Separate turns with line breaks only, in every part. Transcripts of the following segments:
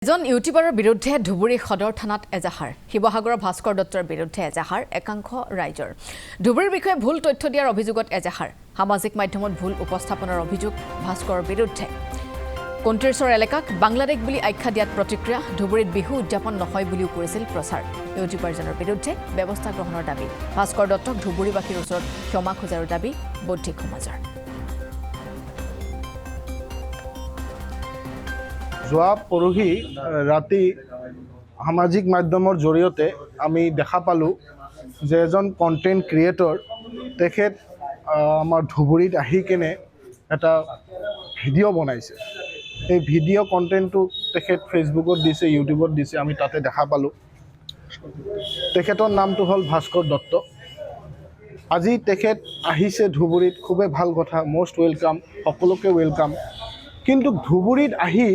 এজন ইউটিউবাৰৰ বিৰুদ্ধে ধুবুৰী সদৰ থানাত এজাহাৰ শিৱসাগৰৰ ভাস্কৰ দত্তৰ বিৰুদ্ধে এজাহাৰ একাংশ ৰাইজৰ ধুবুৰীৰ বিষয়ে ভুল তথ্য দিয়াৰ অভিযোগত এজাহাৰ সামাজিক মাধ্যমত ভুল উপস্থাপনৰ অভিযোগ ভাস্কৰৰ বিৰুদ্ধে কণ্টেছৰ এলেকাক বাংলাদেশ বুলি আখ্যা দিয়াত প্ৰতিক্ৰিয়া ধুবুৰীত বিহু উদযাপন নহয় বুলিও কৰিছিল প্ৰচাৰ ইউটিউবাৰজনৰ বিৰুদ্ধে ব্যৱস্থা গ্ৰহণৰ দাবী ভাস্কৰ দত্তক ধুবুৰীবাসীৰ ওচৰত ক্ষমা খোজাৰ দাবী বৌদ্ধিক সমাজৰ
যোৱা পৰহি ৰাতি সামাজিক মাধ্যমৰ জৰিয়তে আমি দেখা পালোঁ যে এজন কণ্টেণ্ট ক্ৰিয়েটৰ তেখেত আমাৰ ধুবুৰীত আহি কেনে এটা ভিডিঅ' বনাইছে এই ভিডিঅ' কণ্টেণ্টটো তেখেত ফেচবুকত দিছে ইউটিউবত দিছে আমি তাতে দেখা পালোঁ তেখেতৰ নামটো হ'ল ভাস্কৰ দত্ত আজি তেখেত আহিছে ধুবুৰীত খুবেই ভাল কথা মষ্ট ৱেলকাম সকলোকে ৱেলকাম কিন্তু ধুবুৰীত আহি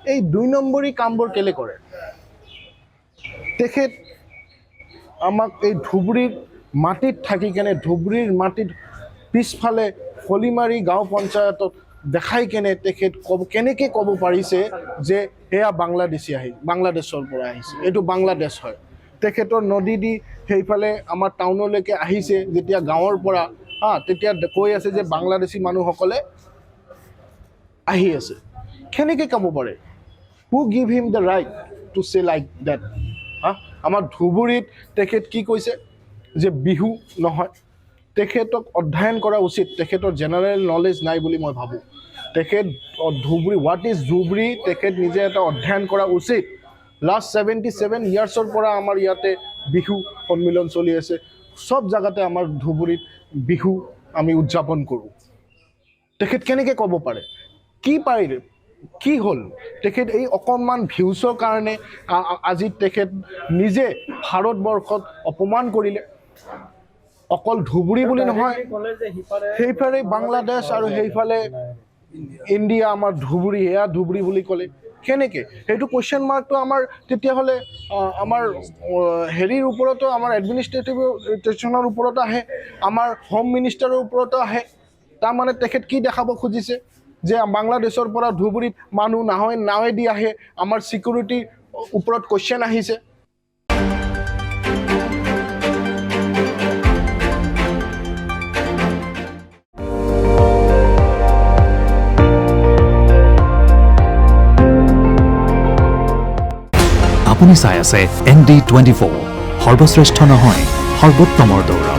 এই ২ নম্বৰী কামবোৰ কেলে কৰে তেখেত আমাক এই ধুবুৰীৰ মাটিত থাকি কেনে ধুবুৰীৰ মাটিত পিছফালে ফলিমাৰী গাঁও পঞ্চায়তত দেখাই কেনে তেখেত কেনেকৈ ক'ব পাৰিছে যে এয়া বাংলাদেশৰ পৰা আহিছে এইটো বাংলাদেশ হয় তেখেতৰ নদী দি সেইফালে আমাৰ টাউনলৈকে আহিছে যেতিয়া গাঁৱৰ পৰা তেতিয়া কৈ আছে যে বাংলাদেশী মানুহসকলে আহি আছে কেনেকৈ ক'ব পাৰে Who give him the right to say like that? আমাৰ ধুবুৰীত তেখেত কি কৈছে যে বিহু নহয় তেখেতক অধ্যয়ন কৰা উচিত তেখেতৰ জেনাৰেল নলেজ নাই বুলি মই ভাবোঁ তেখেত ধুবুৰী হোৱাট ইজ ধুবুৰী তেখেত নিজে এটা অধ্যয়ন কৰা উচিত লাষ্ট 77 ইয়াৰ্ছৰ পৰা আমাৰ ইয়াতে বিহু সন্মিলন চলি আছে সব জায়গাতে আমাৰ ধুবুৰীত বিহু আমি উদযাপন কৰোঁ তেখেত কেনেকৈ ক'ব পাৰে কি পাৰিলে কি হ'ল তেখেত এই অকণমান ভিউছৰ কাৰণে আজি তেখেত নিজে ভাৰতবৰ্ষত অপমান কৰিলে অকল ধুবুৰী বুলি নহয় সেইফালে বাংলাদেশ আৰু সেইফালে ইণ্ডিয়া আমাৰ ধুবুৰী এয়া ধুবুৰী বুলি ক'লে কেনেকৈ সেইটো কুৱেশ্যন মাৰ্কটো আমাৰ তেতিয়াহ'লে আমাৰ হেৰিৰ ওপৰতো আমাৰ এডমিনিষ্ট্ৰেটিভৰ ওপৰতো আহে আমাৰ হোম মিনিষ্টাৰৰ ওপৰতো আহে তাৰমানে তেখেত কি দেখাব খুজিছে যে বাংলাদেশৰ পৰা ধুবুৰীত মানুহ নাৱেদি আহে আমাৰ সিকিউৰিটিৰ ওপৰত কোৱেশ্চন আহিছে
আপুনি চাই আছে ND24 সৰ্বশ্ৰেষ্ঠ নহয় সৰ্বোত্তমৰ দৌৰা